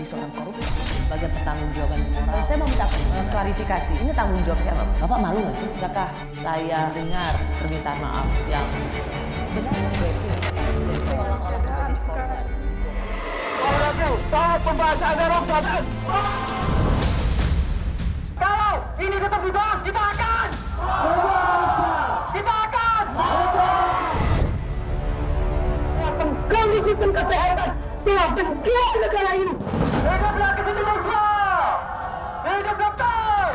seorang koruptor, bagian pertanggungjawaban moral. Saya mau minta klarifikasi, ini tanggung jawab siapa? Bapak malu nggak sih? Apakah saya dengar permintaan maaf yang benar seolah-olah menjadi korban? Stop pembahasan Ramadan. Kalau ini tetap dibahas, kita akan mengganggu sistem kesehatan telah menjual negara ini. Hidup rakyat Indonesia, hidup dokter.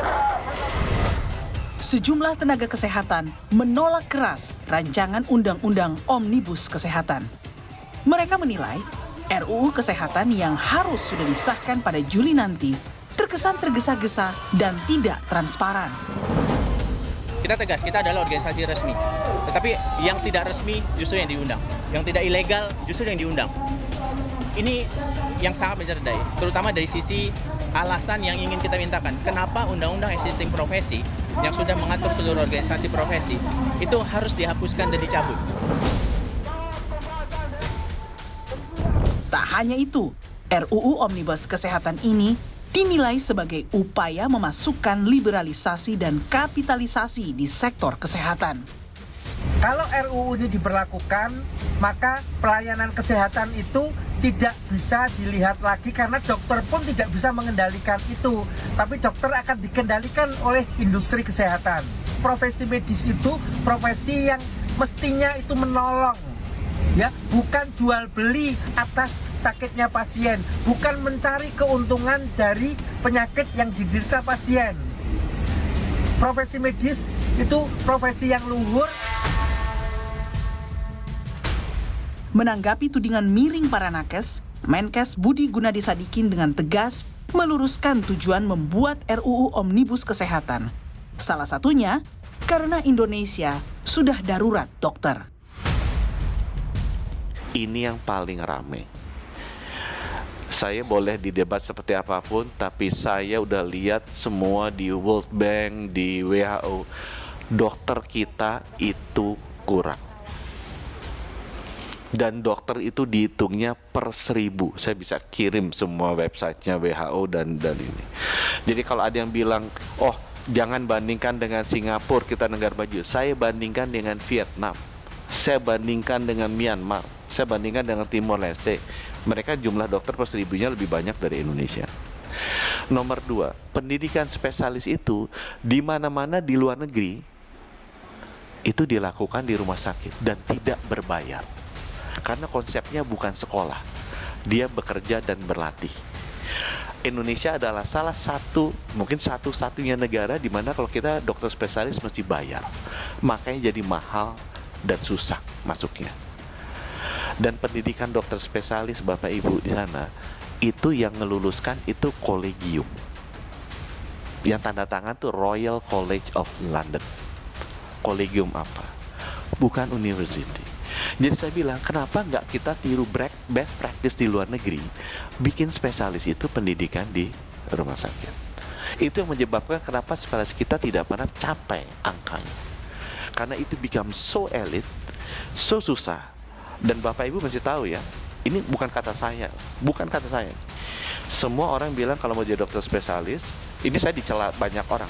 Sejumlah tenaga kesehatan menolak keras rancangan Undang-Undang Omnibus Kesehatan. Mereka menilai RUU Kesehatan yang harus sudah disahkan pada Juli nanti terkesan tergesa-gesa dan tidak transparan. Kita tegas, kita adalah organisasi resmi. Tetapi yang tidak resmi justru yang diundang. Yang tidak ilegal justru yang diundang. Ini yang sangat mencerdai, terutama dari sisi alasan yang ingin kita mintakan. Kenapa undang-undang existing profesi yang sudah mengatur seluruh organisasi profesi itu harus dihapuskan dan dicabut. Tak hanya itu, RUU Omnibus Kesehatan ini dinilai sebagai upaya memasukkan liberalisasi dan kapitalisasi di sektor kesehatan. Kalau RUU ini diberlakukan, maka pelayanan kesehatan itu tidak bisa dilihat lagi karena dokter pun tidak bisa mengendalikan itu. Tapi dokter akan dikendalikan oleh industri kesehatan. Profesi medis itu profesi yang mestinya itu menolong, ya, bukan jual beli atas sakitnya pasien, bukan mencari keuntungan dari penyakit yang diderita pasien. Profesi medis itu profesi yang luhur. Menanggapi tudingan miring para nakes, Menkes Budi Gunadi Sadikin dengan tegas meluruskan tujuan membuat RUU Omnibus Kesehatan. Salah satunya karena Indonesia sudah darurat dokter. Ini yang paling rame. Saya boleh didebat seperti apapun, tapi saya udah lihat semua di World Bank, di WHO, dokter kita itu kurang. Dan dokter itu dihitungnya per 1000. Saya bisa kirim semua websitenya WHO dan ini. Jadi kalau ada yang bilang, oh jangan bandingkan dengan Singapura, kita negara maju. Saya bandingkan dengan Vietnam. Saya bandingkan dengan Myanmar. Saya bandingkan dengan Timor Leste. Mereka jumlah dokter per 1000-nya lebih banyak dari Indonesia. Nomor 2, pendidikan spesialis itu di mana-mana di luar negeri itu dilakukan di rumah sakit dan tidak berbayar. Karena konsepnya bukan sekolah, dia bekerja dan berlatih. Indonesia adalah salah satu, mungkin satu-satunya negara di mana kalau kita dokter spesialis mesti bayar. Makanya jadi mahal dan susah masuknya. Dan pendidikan dokter spesialis Bapak Ibu di sana, itu yang ngeluluskan itu kolegium. Yang tanda tangan tuh Royal College of London. Kolegium apa? Bukan university. Jadi saya bilang, kenapa nggak kita tiru best practice di luar negeri, bikin spesialis itu pendidikan di rumah sakit. Itu yang menyebabkan kenapa spesialis kita tidak pernah capai angkanya. Karena itu become so elite, so susah. Dan Bapak Ibu mesti tahu ya, ini bukan kata saya, bukan kata saya. Semua orang bilang kalau mau jadi dokter spesialis, ini saya dicela banyak orang,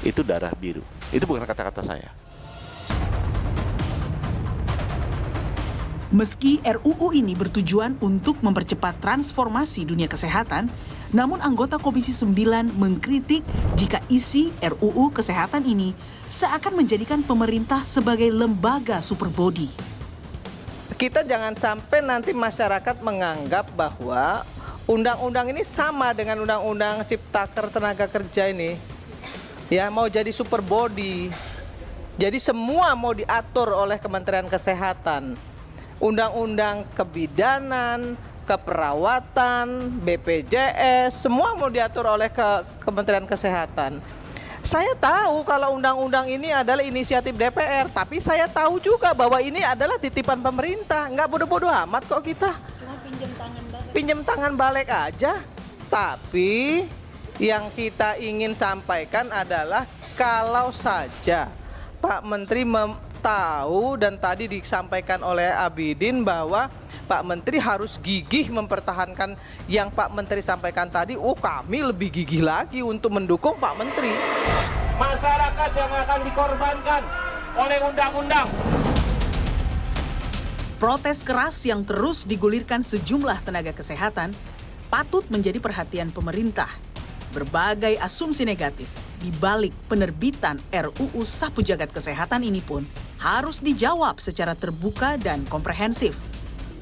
itu darah biru. Itu bukan kata-kata saya. Meski RUU ini bertujuan untuk mempercepat transformasi dunia kesehatan, namun anggota Komisi 9 mengkritik jika isi RUU Kesehatan ini seakan menjadikan pemerintah sebagai lembaga superbody. Kita jangan sampai nanti masyarakat menganggap bahwa undang-undang ini sama dengan undang-undang Ciptaker Tenaga Kerja ini. Ya, mau jadi superbody. Jadi semua mau diatur oleh Kementerian Kesehatan. Undang-undang kebidanan, keperawatan, BPJS, semua mau diatur oleh Kementerian Kesehatan. Saya tahu kalau undang-undang ini adalah inisiatif DPR, tapi saya tahu juga bahwa ini adalah titipan pemerintah. Nggak bodoh-bodoh amat kok kita. Pinjam tangan balik aja. Tapi yang kita ingin sampaikan adalah kalau saja Pak Menteri tahu dan tadi disampaikan oleh Abidin bahwa Pak Menteri harus gigih mempertahankan yang Pak Menteri sampaikan tadi. Oh, kami lebih gigih lagi untuk mendukung Pak Menteri. Masyarakat yang akan dikorbankan oleh undang-undang. Protes keras yang terus digulirkan sejumlah tenaga kesehatan patut menjadi perhatian pemerintah. Berbagai asumsi negatif di balik penerbitan RUU Sapu Jagat Kesehatan ini pun harus dijawab secara terbuka dan komprehensif.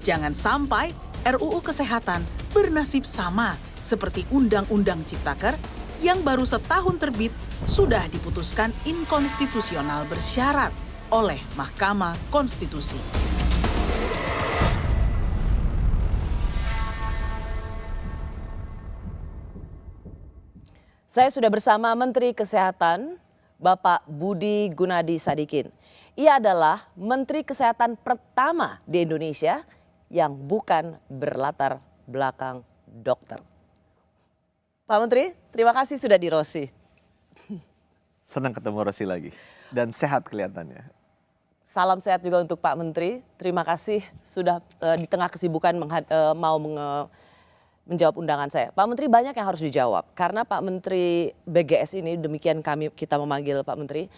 Jangan sampai RUU Kesehatan bernasib sama seperti Undang-Undang Ciptaker yang baru setahun terbit sudah diputuskan inkonstitusional bersyarat oleh Mahkamah Konstitusi. Saya sudah bersama Menteri Kesehatan, Bapak Budi Gunadi Sadikin. Ia adalah Menteri Kesehatan pertama di Indonesia yang bukan berlatar belakang dokter. Pak Menteri, terima kasih sudah di Rosi. Senang ketemu Rosi lagi dan sehat kelihatannya. Salam sehat juga untuk Pak Menteri. Terima kasih sudah di tengah kesibukan menjawab undangan saya. Pak Menteri, banyak yang harus dijawab karena Pak Menteri BGS ini, demikian kita memanggil Pak Menteri,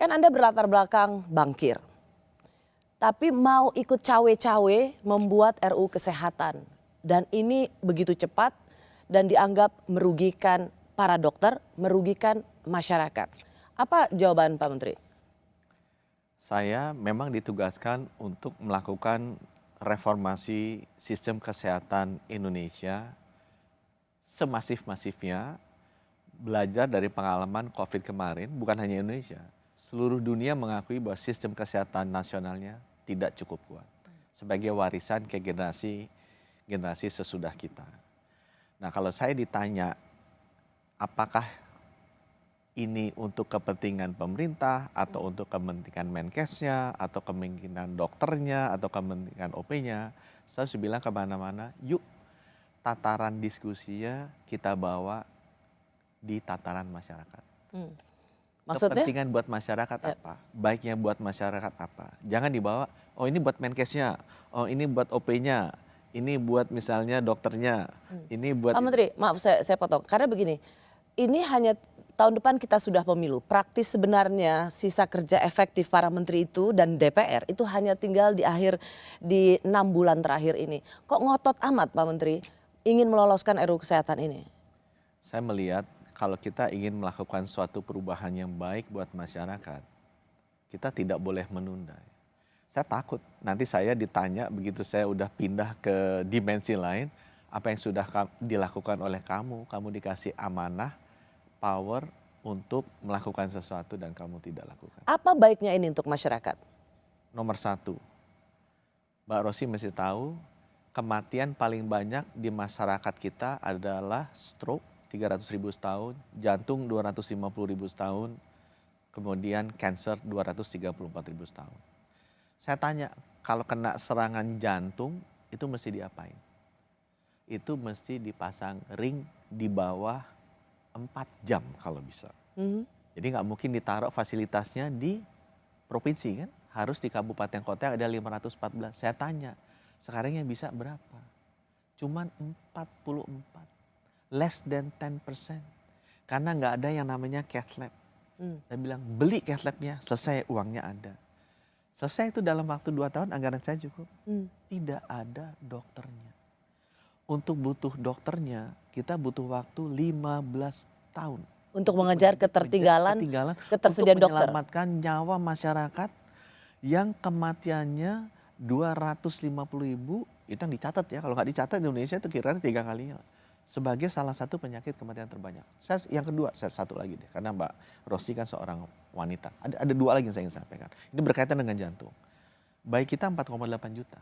kan Anda berlatar belakang bankir. Tapi mau ikut cawe-cawe membuat RUU Kesehatan. Dan ini begitu cepat dan dianggap merugikan para dokter, merugikan masyarakat. Apa jawaban Pak Menteri? Saya memang ditugaskan untuk melakukan reformasi sistem kesehatan Indonesia semasif-masifnya, belajar dari pengalaman COVID kemarin. Bukan hanya Indonesia, seluruh dunia mengakui bahwa sistem kesehatan nasionalnya tidak cukup kuat sebagai warisan ke generasi sesudah kita. Nah, kalau saya ditanya apakah ini untuk kepentingan pemerintah atau untuk kepentingan Menkesnya atau kepentingan dokternya atau kepentingan OP-nya, saya harus bilang kemana-mana, yuk tataran diskusinya kita bawa di tataran masyarakat. Maksudnya? Kepentingan buat masyarakat apa? Baiknya buat masyarakat apa? Jangan dibawa, oh ini buat Menkesnya, oh ini buat OP-nya, ini buat misalnya dokternya, ini buat... Pak Menteri, maaf saya potong. Karena begini, ini hanya tahun depan kita sudah pemilu. Praktis sebenarnya sisa kerja efektif para menteri itu dan DPR itu hanya tinggal di 6 bulan terakhir ini. Kok ngotot amat Pak Menteri ingin meloloskan RUU Kesehatan ini? Saya melihat kalau kita ingin melakukan suatu perubahan yang baik buat masyarakat, kita tidak boleh menunda. Saya takut nanti saya ditanya begitu saya udah pindah ke dimensi lain, apa yang sudah dilakukan oleh kamu dikasih amanah, power untuk melakukan sesuatu dan kamu tidak lakukan. Apa baiknya ini untuk masyarakat? Nomor 1, Mbak Rosi mesti tahu kematian paling banyak di masyarakat kita adalah stroke 300.000 setahun, jantung 250.000 setahun, kemudian cancer 234.000 setahun. Saya tanya, kalau kena serangan jantung itu mesti diapain? Itu mesti dipasang ring di bawah 4 jam kalau bisa. Jadi nggak mungkin ditaruh fasilitasnya di provinsi kan, harus di kabupaten kota yang ada 514. Saya tanya, sekarang yang bisa berapa? Cuman 44, less than 10%. Karena nggak ada yang namanya cath lab. Saya bilang beli cath labnya, selesai uangnya ada. Selesai itu dalam waktu 2 tahun anggaran saya cukup. Tidak ada dokternya. Untuk butuh dokternya, kita butuh waktu 15 tahun. Untuk mengejar ketertinggalan ketersediaan untuk dokter. menyelamatkan nyawa masyarakat yang kematiannya 250.000, itu yang dicatat ya. Kalau nggak dicatat di Indonesia itu kira-kira 3 kalinya. Sebagai salah satu penyakit kematian terbanyak. Yang kedua, saya satu lagi deh. Karena Mbak Rosi kan seorang wanita. Ada 2 lagi yang saya ingin sampaikan. Ini berkaitan dengan jantung. Bayi kita 4,8 juta.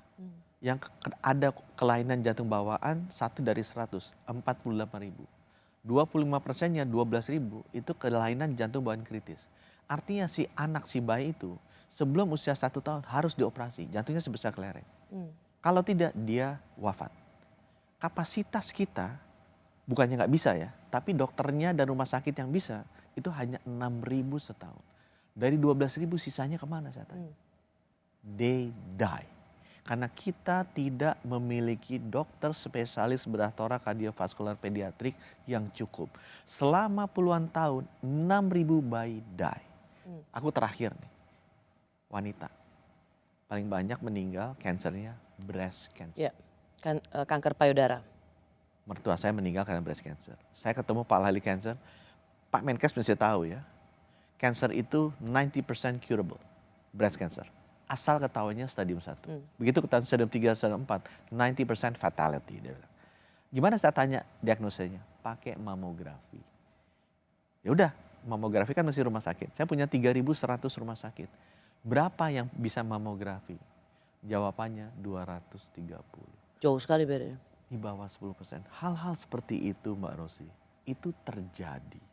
Yang ada kelainan jantung bawaan 1 dari 100, 48.000. 25%-nya 12.000 itu kelainan jantung bawaan kritis. Artinya si bayi itu sebelum usia 1 tahun harus dioperasi, jantungnya sebesar kelereng. Kalau tidak dia wafat. Kapasitas kita bukannya nggak bisa ya, tapi dokternya dan rumah sakit yang bisa itu hanya 6.000 setahun. Dari 12.000 sisanya kemana saya tanya? They die. Karena kita tidak memiliki dokter spesialis bedah torak kardiovaskular pediatrik yang cukup. Selama puluhan tahun 6.000 bayi die. Aku terakhir nih, wanita. Paling banyak meninggal kansernya breast cancer. Ya, kanker payudara. Mertua saya meninggal karena breast cancer. Saya ketemu Pak Ahli Cancer, Pak Menkes mesti tahu ya, cancer itu 90% curable, breast cancer. Asal ketahuannya stadium 1. Begitu ketahuan stadium 3, stadium 4, 90% fatality. Dia bilang. Gimana saya tanya diagnosanya? Pakai mamografi. Ya udah, mamografi kan mesti rumah sakit. Saya punya 3.100 rumah sakit. Berapa yang bisa mamografi? Jawabannya 230. Jauh sekali bedanya. Di bawah 10%. Hal-hal seperti itu Mbak Rosi, itu terjadi.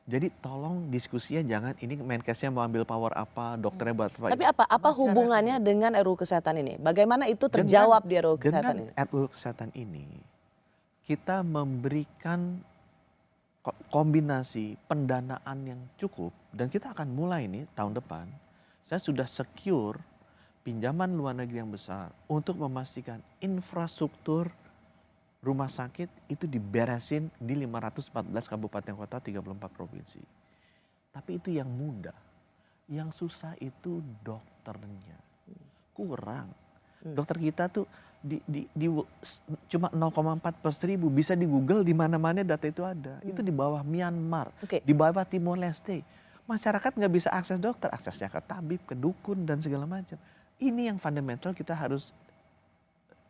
Jadi tolong diskusinya jangan ini Menkesnya mau ambil power apa, dokternya buat apa. Tapi apa hubungannya dengan RUU Kesehatan ini? Bagaimana itu terjawab di RUU Kesehatan ini? Dengan RUU Kesehatan ini, kita memberikan kombinasi pendanaan yang cukup dan kita akan mulai nih tahun depan. Saya sudah secure pinjaman luar negeri yang besar untuk memastikan infrastruktur rumah sakit itu diberesin di 514 kabupaten kota 34 provinsi. Tapi itu yang mudah. Yang susah itu dokternya. Kurang. Dokter kita tuh cuma 0,4 per 1.000. Bisa di Google di mana-mana data itu ada. Itu di bawah Myanmar, di bawah Timor Leste. Masyarakat nggak bisa akses dokter, aksesnya ke tabib, ke dukun dan segala macam. Ini yang fundamental kita harus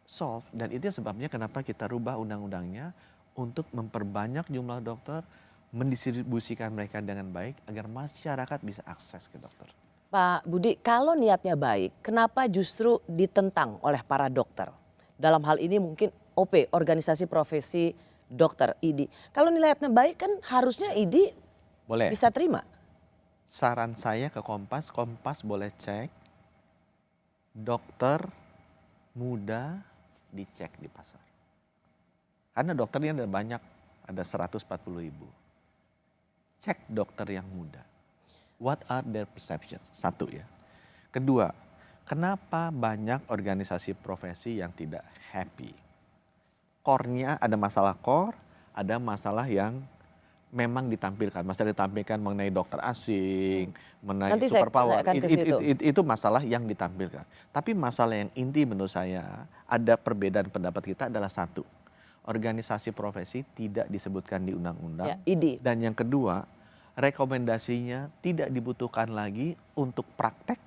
solve dan itu sebabnya kenapa kita rubah undang-undangnya untuk memperbanyak jumlah dokter, mendistribusikan mereka dengan baik agar masyarakat bisa akses ke dokter. Pak Budi, kalau niatnya baik, kenapa justru ditentang oleh para dokter? Dalam hal ini mungkin OP, Organisasi Profesi Dokter, IDI. Kalau niatnya baik kan harusnya IDI boleh bisa terima. Saran saya ke Kompas boleh cek dokter muda dicek di pasar. Karena dokternya ada banyak, ada 140.000. Cek dokter yang muda. What are their perceptions? Satu ya. Kedua, kenapa banyak organisasi profesi yang tidak happy? Core-nya ada masalah core, ada masalah yang memang ditampilkan. Masalah ditampilkan mengenai dokter asing, mengenai Nanti superpower. saya akan ke situ. Itu masalah yang ditampilkan. Tapi masalah yang inti menurut saya, ada perbedaan pendapat kita adalah satu. Organisasi profesi tidak disebutkan di undang-undang. Ya, IDI. Dan yang kedua, rekomendasinya tidak dibutuhkan lagi untuk praktek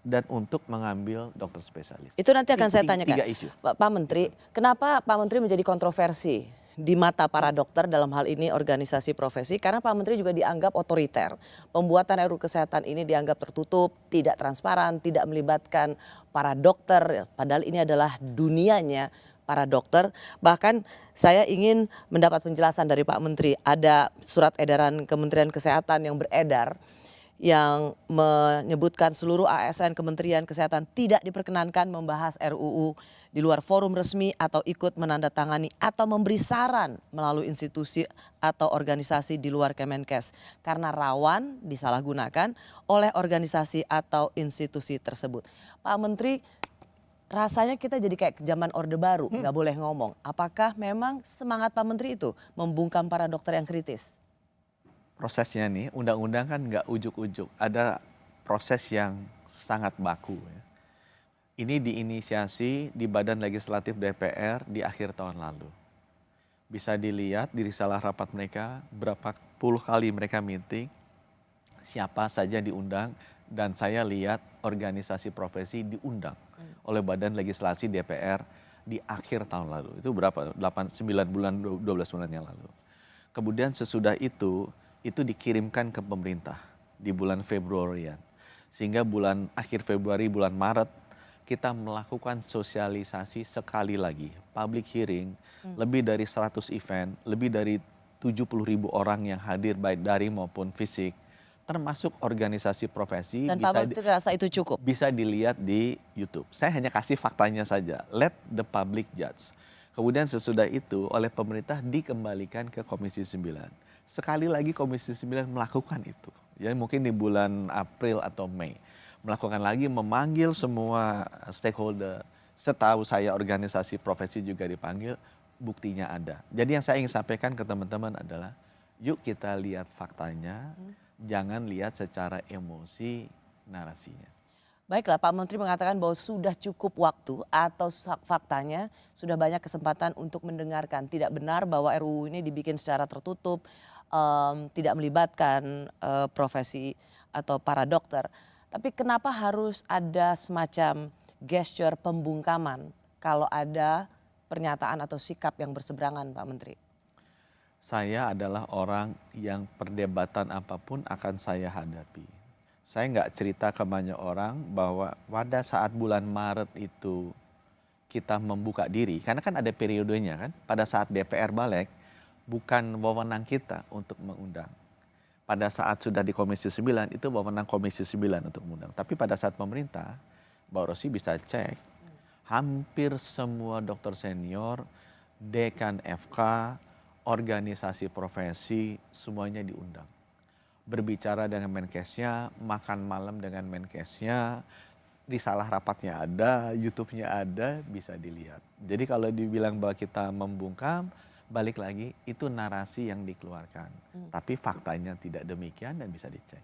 dan untuk mengambil dokter spesialis. Itu nanti akan saya tanyakan. 3 isu. Pak Menteri, kenapa Pak Menteri menjadi kontroversi di mata para dokter dalam hal ini organisasi profesi? Karena Pak Menteri juga dianggap otoriter. Pembuatan RUU Kesehatan ini dianggap tertutup, tidak transparan, tidak melibatkan para dokter. Padahal ini adalah dunianya para dokter. Bahkan saya ingin mendapat penjelasan dari Pak Menteri. Ada surat edaran Kementerian Kesehatan yang beredar yang menyebutkan seluruh ASN Kementerian Kesehatan tidak diperkenankan membahas RUU di luar forum resmi atau ikut menandatangani atau memberi saran melalui institusi atau organisasi di luar Kemenkes karena rawan disalahgunakan oleh organisasi atau institusi tersebut. Pak Menteri, rasanya kita jadi kayak zaman Orde Baru, nggak boleh ngomong. Apakah memang semangat Pak Menteri itu membungkam para dokter yang kritis? Prosesnya nih, undang-undang kan nggak ujuk-ujuk. Ada proses yang sangat baku. Ya. Ini diinisiasi di Badan Legislatif DPR di akhir tahun lalu. Bisa dilihat di risalah rapat mereka, berapa puluh kali mereka meeting, siapa saja diundang, dan saya lihat organisasi profesi diundang oleh Badan Legislasi DPR di akhir tahun lalu. Itu berapa? 9 bulan, 12 bulan yang lalu. Kemudian sesudah itu dikirimkan ke pemerintah di bulan Februarian. Sehingga akhir Februari, bulan Maret, kita melakukan sosialisasi sekali lagi. Public hearing, lebih dari 100 event, lebih dari 70.000 orang yang hadir baik daring maupun fisik. Termasuk organisasi profesi. Dan Pak Menteri rasa itu cukup? Bisa dilihat di YouTube. Saya hanya kasih faktanya saja. Let the public judge. Kemudian sesudah itu oleh pemerintah dikembalikan ke Komisi 9. Sekali lagi Komisi 9 melakukan itu. Ya mungkin di bulan April atau Mei. Melakukan lagi, memanggil semua stakeholder. Setahu saya organisasi profesi juga dipanggil, buktinya ada. Jadi yang saya ingin sampaikan ke teman-teman adalah, yuk kita lihat faktanya, jangan lihat secara emosi narasinya. Baiklah, Pak Menteri mengatakan bahwa sudah cukup waktu atau faktanya sudah banyak kesempatan untuk mendengarkan. Tidak benar bahwa RUU ini dibikin secara tertutup, tidak melibatkan profesi atau para dokter. Tapi kenapa harus ada semacam gesture pembungkaman kalau ada pernyataan atau sikap yang berseberangan, Pak Menteri? Saya adalah orang yang perdebatan apapun akan saya hadapi. Saya nggak cerita ke banyak orang bahwa pada saat bulan Maret itu kita membuka diri, karena kan ada periodenya kan, pada saat DPR balik, bukan wewenang kita untuk mengundang. Pada saat sudah di Komisi 9, itu wewenang Komisi 9 untuk mengundang. Tapi pada saat pemerintah, Mbak Rosy bisa cek, hampir semua dokter senior, dekan FK, organisasi profesi, semuanya diundang. Berbicara dengan Menkesnya, makan malam dengan Menkesnya, risalah rapatnya ada, YouTube-nya ada, bisa dilihat. Jadi kalau dibilang bahwa kita membungkam, balik lagi, itu narasi yang dikeluarkan. Tapi faktanya tidak demikian dan bisa dicek.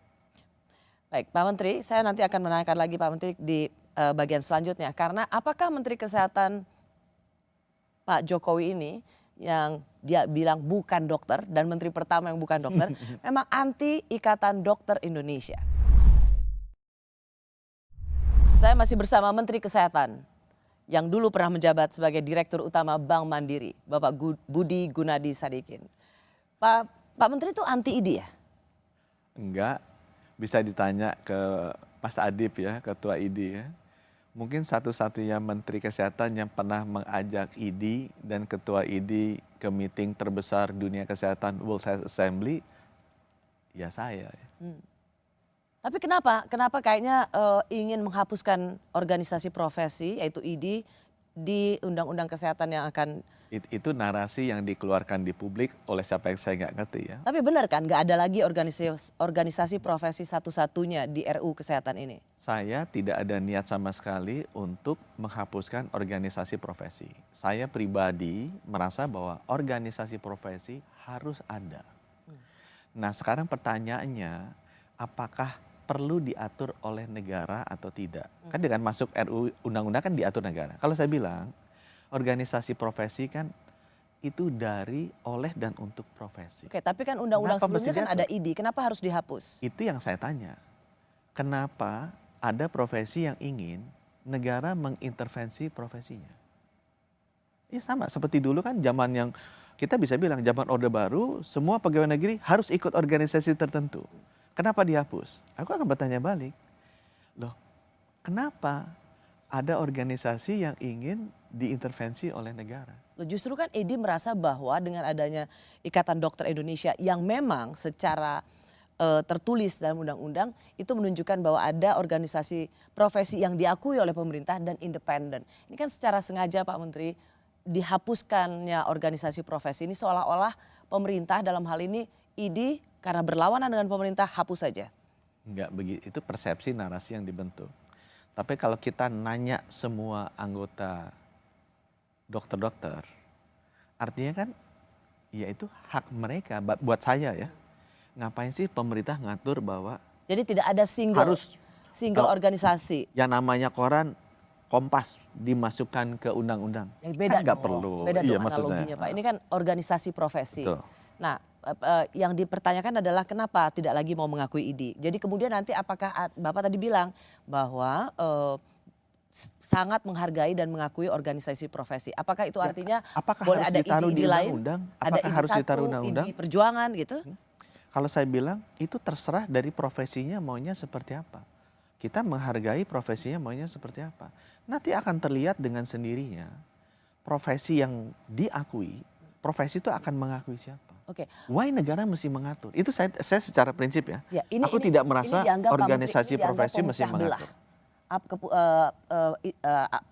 Baik, Pak Menteri, saya nanti akan menanyakan lagi Pak Menteri di bagian selanjutnya. Karena apakah Menteri Kesehatan Pak Jokowi ini yang dia bilang bukan dokter dan menteri pertama yang bukan dokter, memang anti Ikatan Dokter Indonesia. Saya masih bersama Menteri Kesehatan yang dulu pernah menjabat sebagai Direktur Utama Bank Mandiri, Bapak Budi Gunadi Sadikin. Pak Menteri itu anti ID ya? Enggak, bisa ditanya ke Mas Adib ya, Ketua ID ya. Mungkin satu-satunya Menteri Kesehatan yang pernah mengajak ID dan Ketua ID ke meeting terbesar dunia kesehatan World Health Assembly, ya saya. Tapi kenapa kayaknya ingin menghapuskan organisasi profesi yaitu ID di Undang-Undang Kesehatan yang akan... Itu narasi yang dikeluarkan di publik oleh siapa yang saya nggak ngerti ya. Tapi benar kan nggak ada lagi organisasi profesi satu-satunya di RUU Kesehatan ini? Saya tidak ada niat sama sekali untuk menghapuskan organisasi profesi. Saya pribadi merasa bahwa organisasi profesi harus ada. Nah sekarang pertanyaannya, apakah perlu diatur oleh negara atau tidak? Kan dengan masuk RUU undang-undang kan diatur negara. Kalau saya bilang, organisasi profesi kan itu dari, oleh, dan untuk profesi. Oke, tapi kan undang-undang sebelumnya kan ada ID, kenapa harus dihapus? Itu yang saya tanya. Kenapa ada profesi yang ingin negara mengintervensi profesinya? Ya sama, seperti dulu kan zaman yang kita bisa bilang zaman Orde Baru, semua pegawai negeri harus ikut organisasi tertentu. Kenapa dihapus? Aku akan bertanya balik. Loh, kenapa ada organisasi yang ingin diintervensi oleh negara? Justru kan ID merasa bahwa dengan adanya Ikatan Dokter Indonesia yang memang secara tertulis dalam undang-undang itu menunjukkan bahwa ada organisasi profesi yang diakui oleh pemerintah dan independen. Ini kan secara sengaja Pak Menteri dihapuskannya organisasi profesi ini seolah-olah pemerintah dalam hal ini ID karena berlawanan dengan pemerintah hapus saja. Enggak begitu, itu persepsi narasi yang dibentuk. Tapi kalau kita nanya semua anggota dokter-dokter, artinya kan ya itu hak mereka. Buat saya ya, ngapain sih pemerintah ngatur bahwa jadi tidak ada single organisasi. Yang namanya koran Kompas dimasukkan ke undang-undang. Ya, beda kan nggak perlu. Beda iya, dong analoginya Pak. Ini kan organisasi profesi. Betul. Nah, yang dipertanyakan adalah kenapa tidak lagi mau mengakui ID. Jadi kemudian nanti apakah Bapak tadi bilang bahwa sangat menghargai dan mengakui organisasi profesi. Apakah itu artinya boleh ada ID lain? Ada ID harus ditaruh satu, undang-undang? ID perjuangan gitu? Kalau saya bilang itu terserah dari profesinya maunya seperti apa. Kita menghargai profesinya maunya seperti apa. Nanti akan terlihat dengan sendirinya profesi yang diakui, profesi itu akan mengakui siapa. Oke. Why negara mesti mengatur? Itu saya secara prinsip ya. Aku ini, tidak merasa organisasi Menteri, profesi mesti mengatur.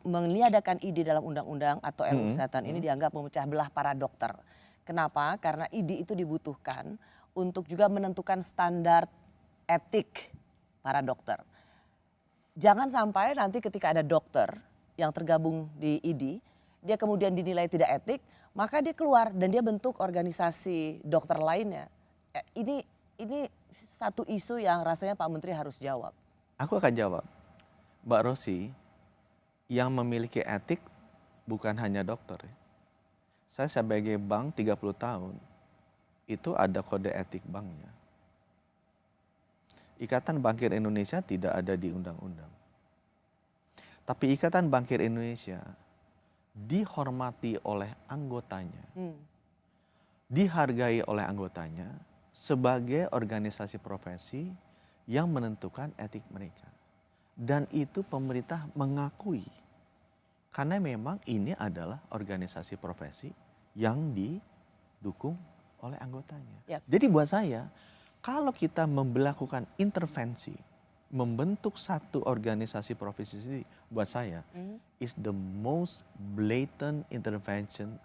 Meniadakan ID dalam undang-undang atau RUU Kesehatan ini dianggap memecah belah para dokter. Kenapa? Karena ID itu dibutuhkan untuk juga menentukan standar etik para dokter. Jangan sampai nanti ketika ada dokter yang tergabung di ID, dia kemudian dinilai tidak etik, maka dia keluar dan dia bentuk organisasi dokter lainnya. Ini satu isu yang rasanya Pak Menteri harus jawab. Aku akan jawab. Mbak Rosi, yang memiliki etik bukan hanya dokter. Saya sebagai bank 30 tahun, itu ada kode etik banknya. Ikatan Bankir Indonesia tidak ada di undang-undang. Tapi Ikatan Bankir Indonesia dihormati oleh anggotanya, dihargai oleh anggotanya sebagai organisasi profesi yang menentukan etik mereka. Dan itu pemerintah mengakui. Karena memang ini adalah organisasi profesi yang didukung oleh anggotanya. Ya. Jadi buat saya, kalau kita melakukan intervensi, membentuk satu organisasi profesi sendiri, buat saya, is the most blatant intervention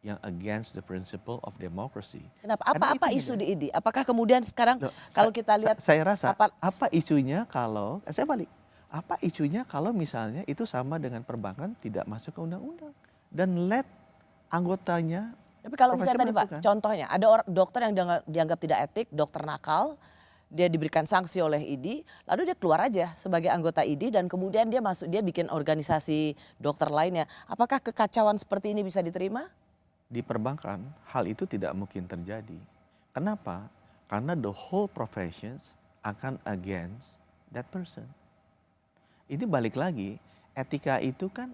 yang against the principle of democracy. Kenapa? Apa Karena isu di ID? Apakah kemudian sekarang kalau kita lihat saya rasa apa isunya kalau saya balik, apa isunya kalau misalnya itu sama dengan perbankan tidak masuk ke undang-undang dan let anggotanya. Tapi kalau profesi misalnya tadi Pak, menentukan. contohnya ada dokter yang dianggap tidak etik, dokter nakal, dia diberikan sanksi oleh ID, lalu dia keluar aja sebagai anggota ID dan kemudian dia bikin organisasi dokter lainnya. Apakah kekacauan seperti ini bisa diterima? Di perbankan hal itu tidak mungkin terjadi. Kenapa? Karena the whole professions akan against that person. Ini balik lagi, etika itu kan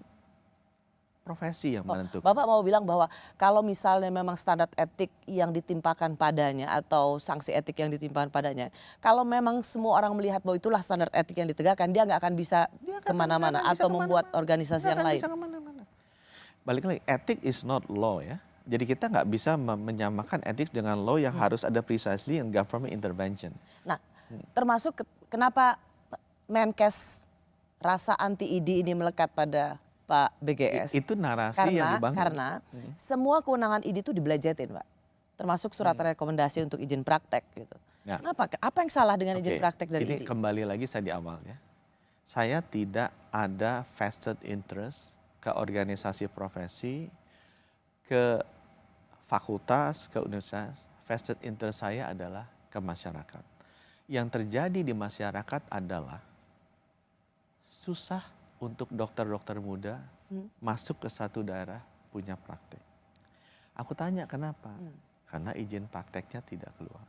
profesi yang menentukan. Bapak mau bilang bahwa kalau misalnya memang standar etik yang ditimpakan padanya atau sanksi etik yang ditimpakan padanya, kalau memang semua orang melihat bahwa itulah standar etik yang ditegakkan, dia nggak akan bisa kemana-mana atau membuat organisasi yang lain. Balik lagi, etik is not law ya. Jadi kita nggak bisa menyamakan etik dengan law yang harus ada precisely in government intervention. Nah, termasuk kenapa Menkes rasa anti ID ini melekat pada Pak BGS. Itu narasi yang dibangun. Karena semua kewenangan ID itu dibelajetin, Pak. Termasuk surat rekomendasi untuk izin praktek gitu. Ya. Kenapa? Apa yang salah dengan izin praktek dari ini ID? kembali lagi saya di awal ya. Saya tidak ada vested interest ke organisasi profesi, ke fakultas, ke universitas. Vested interest saya adalah ke masyarakat. Yang terjadi di masyarakat adalah susah untuk dokter-dokter muda masuk ke satu daerah punya praktek. Aku tanya kenapa? Karena izin prakteknya tidak keluar.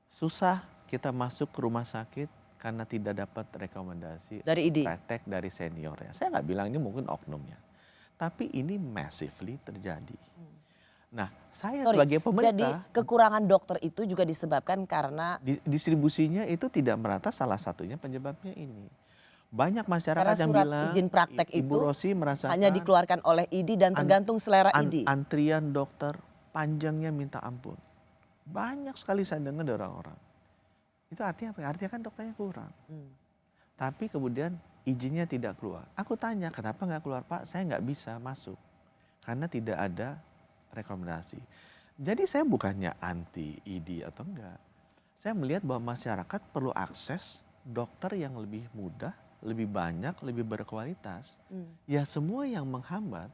Susah kita masuk ke rumah sakit karena tidak dapat rekomendasi Dari ID? praktek dari senior ya. Saya nggak bilang ini mungkin oknumnya. Tapi ini massively terjadi. Nah, saya sebagai pemerintah. Jadi kekurangan dokter itu juga disebabkan karena Distribusinya itu tidak merata, salah satunya penyebabnya ini. Banyak masyarakat karena yang surat bilang izin praktek Ibu itu Rosi merasakan hanya dikeluarkan oleh ID dan tergantung selera ID. Antrian dokter panjangnya minta ampun. Banyak sekali saya dengar dari orang-orang. Itu artinya apa? Artinya kan dokternya kurang. Tapi kemudian izinnya tidak keluar. Aku tanya kenapa nggak keluar Pak? Saya nggak bisa masuk. Karena tidak ada rekomendasi. Jadi saya bukannya anti ID atau enggak. Saya melihat bahwa masyarakat perlu akses dokter yang lebih mudah, lebih banyak, lebih berkualitas. Ya semua yang menghambat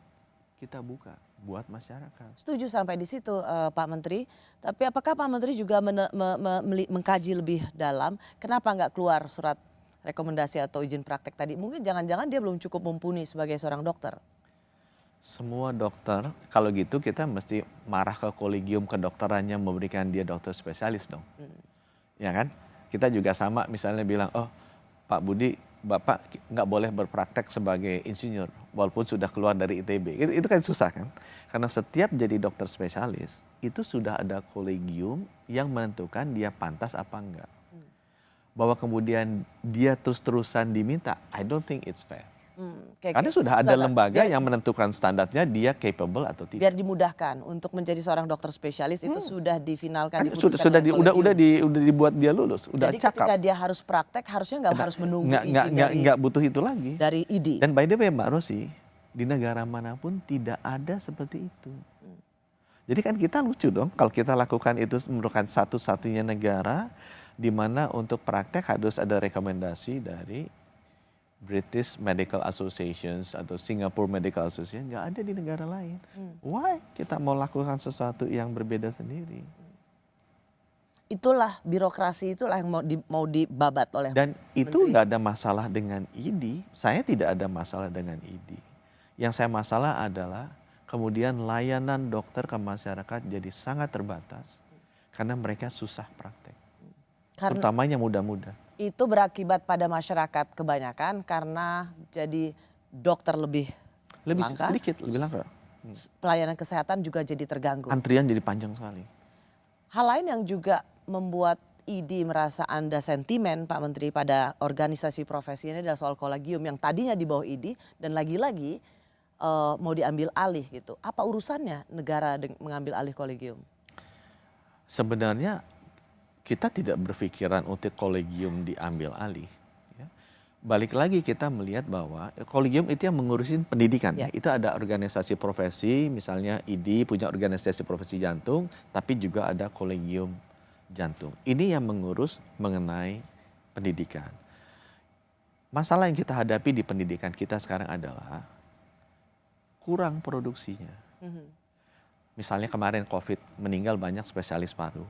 kita buka buat masyarakat. Setuju sampai di situ Pak Menteri. Tapi apakah Pak Menteri juga mengkaji lebih dalam kenapa nggak keluar surat rekomendasi atau izin praktek tadi? Mungkin jangan-jangan dia belum cukup mumpuni sebagai seorang dokter. Semua dokter, kalau gitu kita mesti marah ke kolegium kedokterannya memberikan dia dokter spesialis dong. Ya kan? Kita juga sama misalnya bilang, oh Pak Budi, Bapak nggak boleh berpraktek sebagai insinyur walaupun sudah keluar dari ITB. Itu kan susah kan? Karena setiap jadi dokter spesialis itu sudah ada kolegium yang menentukan dia pantas apa enggak. Bahwa kemudian dia terus-terusan diminta, I don't think it's fair. Karena sudah ada lembaga yang menentukan standarnya dia capable atau tidak. Biar dimudahkan untuk menjadi seorang dokter spesialis itu sudah difinalkan. Sudah dibuat dia lulus, udah jadi cakap. ketika dia harus praktek harusnya nggak harus menunggu izin nggak butuh itu lagi. dari ID. Dan by the way Mbak Rosi, di negara manapun tidak ada seperti itu. Jadi kan kita lucu dong kalau kita lakukan itu merupakan satu-satunya negara di mana untuk praktek harus ada rekomendasi dari British Medical Associations atau Singapore Medical Association, nggak ada di negara lain. Why kita mau lakukan sesuatu yang berbeda sendiri? Itulah birokrasi, itulah yang mau dibabat oleh Dan itu Menteri. nggak ada masalah dengan ID. Saya tidak ada masalah dengan ID. Yang saya masalah adalah kemudian layanan dokter ke masyarakat jadi sangat terbatas karena mereka susah praktek. Karena Terutamanya muda-muda. itu berakibat pada masyarakat kebanyakan karena jadi dokter lebih Lebih langka, sedikit, lebih langka. pelayanan kesehatan juga jadi terganggu. Antrian jadi panjang sekali. Hal lain yang juga membuat ID merasa Anda sentimen, Pak Menteri, pada organisasi profesi ini adalah soal kolegium yang tadinya di bawah ID dan lagi-lagi mau diambil alih gitu. Apa urusannya negara mengambil alih kolegium? Sebenarnya kita tidak berpikiran untuk kolegium diambil alih. Ya. Balik lagi kita melihat bahwa kolegium itu yang mengurusin pendidikan. Ya. Itu ada organisasi profesi, misalnya ID punya organisasi profesi jantung, tapi juga ada kolegium jantung. Ini yang mengurus mengenai pendidikan. Masalah yang kita hadapi di pendidikan kita sekarang adalah kurang produksinya. Misalnya kemarin COVID meninggal banyak spesialis paru.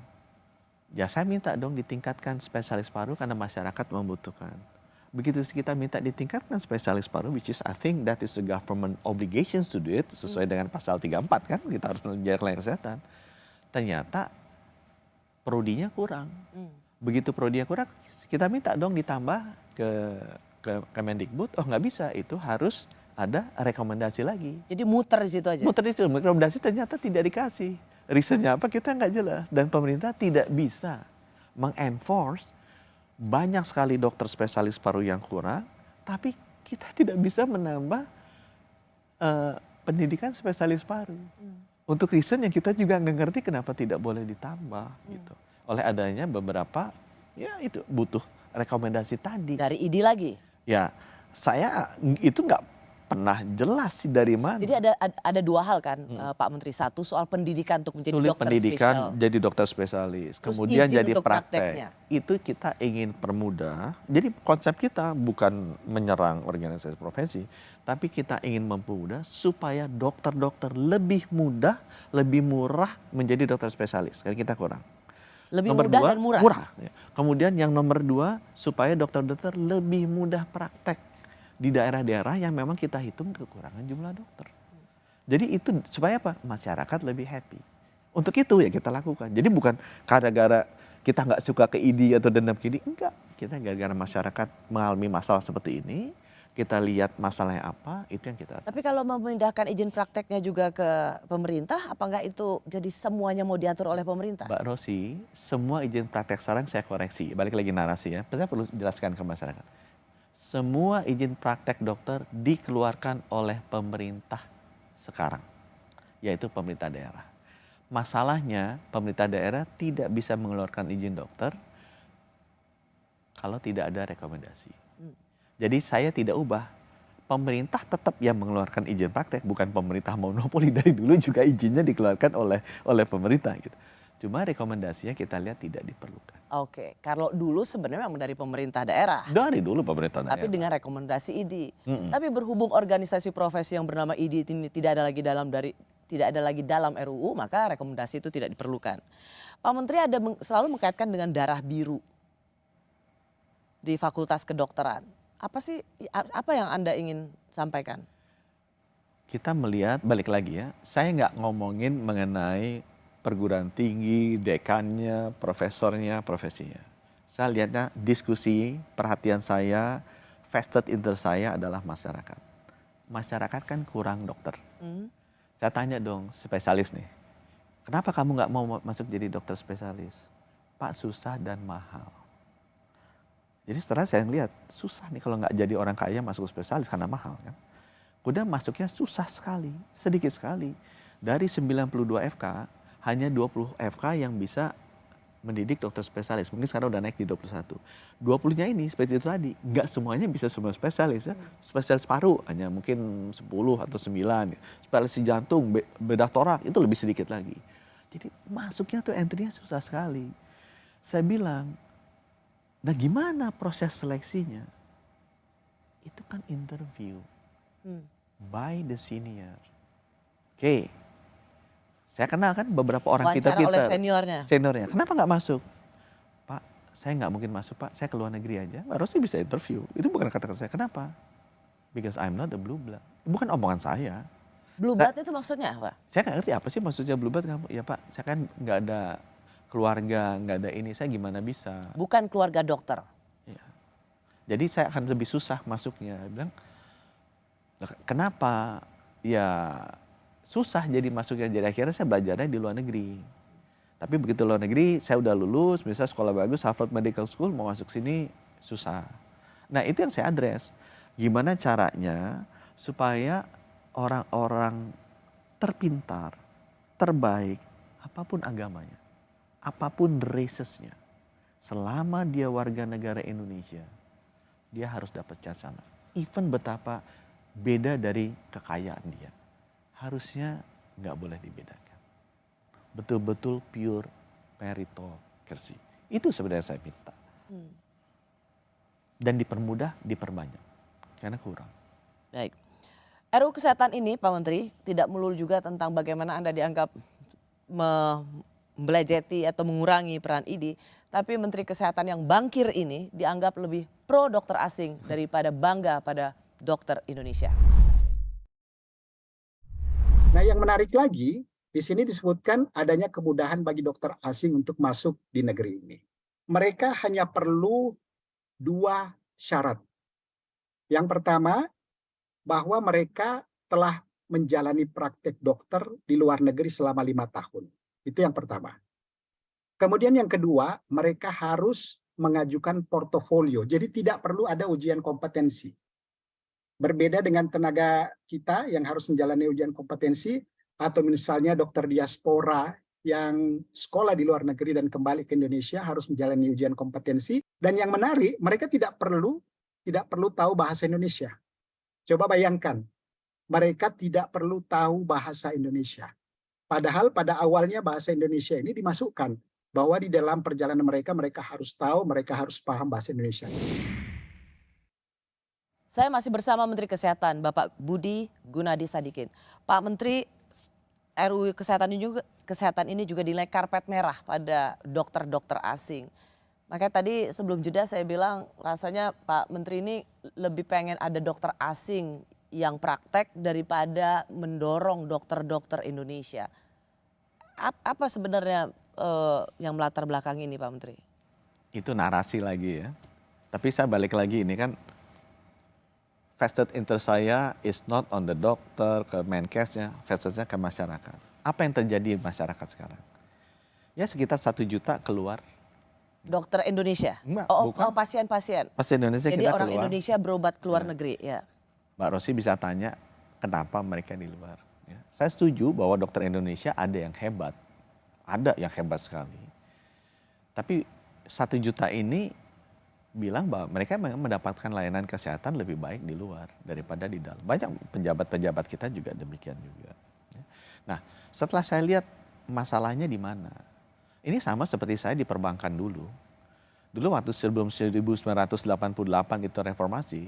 Ya saya minta dong ditingkatkan spesialis paru karena masyarakat membutuhkan. Begitu kita minta ditingkatkan spesialis paru, which is I think that is the government obligations to do it, sesuai dengan pasal 34 kan, kita harus menjaga layanan kesehatan. Ternyata prodinya kurang. Begitu prodinya kurang, kita minta dong ditambah ke Kemendikbud, oh nggak bisa, itu harus ada rekomendasi lagi. Jadi muter di situ aja. Muter di situ, rekomendasi ternyata tidak dikasih. Risetnya apa kita nggak jelas. Dan pemerintah tidak bisa mengenforce banyak sekali dokter spesialis paru yang kurang, tapi kita tidak bisa menambah pendidikan spesialis paru. Untuk riset yang kita juga nggak ngerti kenapa tidak boleh ditambah gitu. Oleh adanya beberapa, ya itu butuh rekomendasi tadi. Dari ID lagi. Ya, saya itu nggak pernah jelas sih dari mana. Jadi ada dua hal kan Pak Menteri. Satu soal pendidikan untuk menjadi Sulit dokter pendidikan spesial. jadi dokter spesialis. Terus Kemudian izin jadi untuk prakteknya. praktek. Itu kita ingin permudah. Jadi konsep kita bukan menyerang organisasi profesi, tapi kita ingin mempermudah supaya dokter-dokter lebih mudah, lebih murah menjadi dokter spesialis. Karena kita kurang. Lebih Nomor mudah dua, dan murah. Ya. Kemudian yang nomor 2, supaya dokter-dokter lebih mudah praktek di daerah-daerah yang memang kita hitung kekurangan jumlah dokter. Jadi itu supaya apa? Masyarakat lebih happy. Untuk itu ya kita lakukan. Jadi bukan gara-gara kita nggak suka ke ID atau dendam ke ID. Enggak. Kita gara-gara masyarakat mengalami masalah seperti ini, kita lihat masalahnya apa, itu yang kita. Tapi kalau memindahkan izin prakteknya juga ke pemerintah, apa enggak itu jadi semuanya mau diatur oleh pemerintah? Mbak Rosi, semua izin praktek sekarang saya koreksi. Balik lagi narasi ya. Saya perlu jelaskan ke masyarakat. Semua izin praktek dokter dikeluarkan oleh pemerintah sekarang, yaitu pemerintah daerah. Masalahnya pemerintah daerah tidak bisa mengeluarkan izin dokter kalau tidak ada rekomendasi. Jadi saya tidak ubah, pemerintah tetap yang mengeluarkan izin praktek, bukan pemerintah monopoli. Dari dulu juga izinnya dikeluarkan oleh pemerintah gitu. Cuma rekomendasinya kita lihat tidak diperlukan. Oke, kalau dulu sebenarnya memang dari pemerintah daerah. Dari dulu pemerintah daerah. Tapi dengan rekomendasi ID. Tapi berhubung organisasi profesi yang bernama ID ini tidak ada lagi dalam RUU, maka rekomendasi itu tidak diperlukan. Pak Menteri selalu mengkaitkan dengan darah biru di Fakultas Kedokteran. Apa yang Anda ingin sampaikan? Kita melihat, balik lagi ya, saya nggak ngomongin mengenai perguruan tinggi, dekannya, profesornya, profesinya. Saya lihatnya diskusi, perhatian saya, vested interest saya adalah masyarakat. Masyarakat kan kurang dokter. Saya tanya dong spesialis nih, kenapa kamu nggak mau masuk jadi dokter spesialis? Pak, susah dan mahal. Jadi setelah saya lihat susah nih kalau nggak jadi orang kaya masuk spesialis karena mahal kan. Kemudian masuknya susah sekali, sedikit sekali. Dari 92 FK, hanya 20 FK yang bisa mendidik dokter spesialis. Mungkin sekarang udah naik di 21. 20-nya ini seperti itu tadi, nggak semuanya bisa semua spesialis ya. Spesialis paru hanya mungkin 10 atau 9. Spesialis jantung, bedah torak itu lebih sedikit lagi. Jadi masuknya tuh entry-nya susah sekali. Saya bilang, Nah gimana proses seleksinya? Itu kan interview by the senior. Oke, saya kenal kan beberapa orang Wawancara pintar-pintar. oleh seniornya. Seniornya, kenapa nggak masuk? Pak, saya nggak mungkin masuk Pak, saya ke luar negeri aja. Harusnya bisa interview. Itu bukan kata-kata saya, kenapa? Because I'm not a blue blood. Bukan omongan saya. Blue blood itu maksudnya apa? Saya nggak ngerti apa sih maksudnya blue blood. Ya Pak, saya kan nggak ada keluarga, nggak ada ini, saya gimana bisa? Bukan keluarga dokter. Ya. Jadi saya akan lebih susah masuknya. Dia bilang, "Lah, kenapa? Ya susah jadi masuknya. Jadi akhirnya saya belajarnya di luar negeri. Tapi begitu luar negeri, saya udah lulus, misalnya sekolah bagus, Harvard Medical School, mau masuk sini susah. Nah itu yang saya address. Gimana caranya supaya orang-orang terpintar, terbaik, apapun agamanya, apapun racesnya, selama dia warga negara Indonesia, dia harus dapat cas sama. Even betapa beda dari kekayaan dia, harusnya nggak boleh dibedakan. Betul-betul pure meritocracy. Itu sebenarnya saya minta. Dan dipermudah, diperbanyak. Karena kurang. Baik. RUU Kesehatan ini Pak Menteri tidak melulu juga tentang bagaimana Anda dianggap membelajeti atau mengurangi peran ID. Tapi Menteri Kesehatan yang bangkir ini dianggap lebih pro dokter asing daripada bangga pada dokter Indonesia. Nah yang menarik lagi, di sini disebutkan adanya kemudahan bagi dokter asing untuk masuk di negeri ini. Mereka hanya perlu 2 syarat. Yang pertama, bahwa mereka telah menjalani praktek dokter di luar negeri selama 5 tahun. Itu yang pertama. Kemudian yang kedua, mereka harus mengajukan portofolio. Jadi tidak perlu ada ujian kompetensi. Berbeda dengan tenaga kita yang harus menjalani ujian kompetensi, atau misalnya dokter diaspora yang sekolah di luar negeri dan kembali ke Indonesia harus menjalani ujian kompetensi. Dan yang menarik, mereka tidak perlu tahu bahasa Indonesia. Coba bayangkan, mereka tidak perlu tahu bahasa Indonesia. Padahal pada awalnya bahasa Indonesia ini dimasukkan, bahwa di dalam perjalanan mereka harus tahu, mereka harus paham bahasa Indonesia. Saya masih bersama Menteri Kesehatan, Bapak Budi Gunadi Sadikin. Pak Menteri, RUU Kesehatan ini juga dinilai karpet merah pada dokter-dokter asing. Makanya tadi sebelum jeda saya bilang rasanya Pak Menteri ini lebih pengen ada dokter asing yang praktek daripada mendorong dokter-dokter Indonesia. Apa sebenarnya yang melatar belakang ini Pak Menteri? Itu narasi lagi ya. Tapi saya balik lagi, ini kan vested interest saya is not on the dokter, ke Menkesnya, vestednya ke masyarakat. Apa yang terjadi di masyarakat sekarang? Ya sekitar 1 juta keluar. Dokter Indonesia? Enggak, Oh bukan. pasien-pasien. Pasien Indonesia Jadi kita orang keluar. Indonesia berobat ke luar negeri ya. Mbak Rosi bisa tanya kenapa mereka di luar. Ya. Saya setuju bahwa dokter Indonesia ada yang hebat. Ada yang hebat sekali. Tapi 1 juta ini bilang bahwa mereka mendapatkan layanan kesehatan lebih baik di luar daripada di dalam. Banyak pejabat-pejabat kita juga demikian juga. Nah, setelah saya lihat masalahnya di mana. Ini sama seperti saya di perbankan dulu. Dulu waktu sebelum 1988 itu reformasi,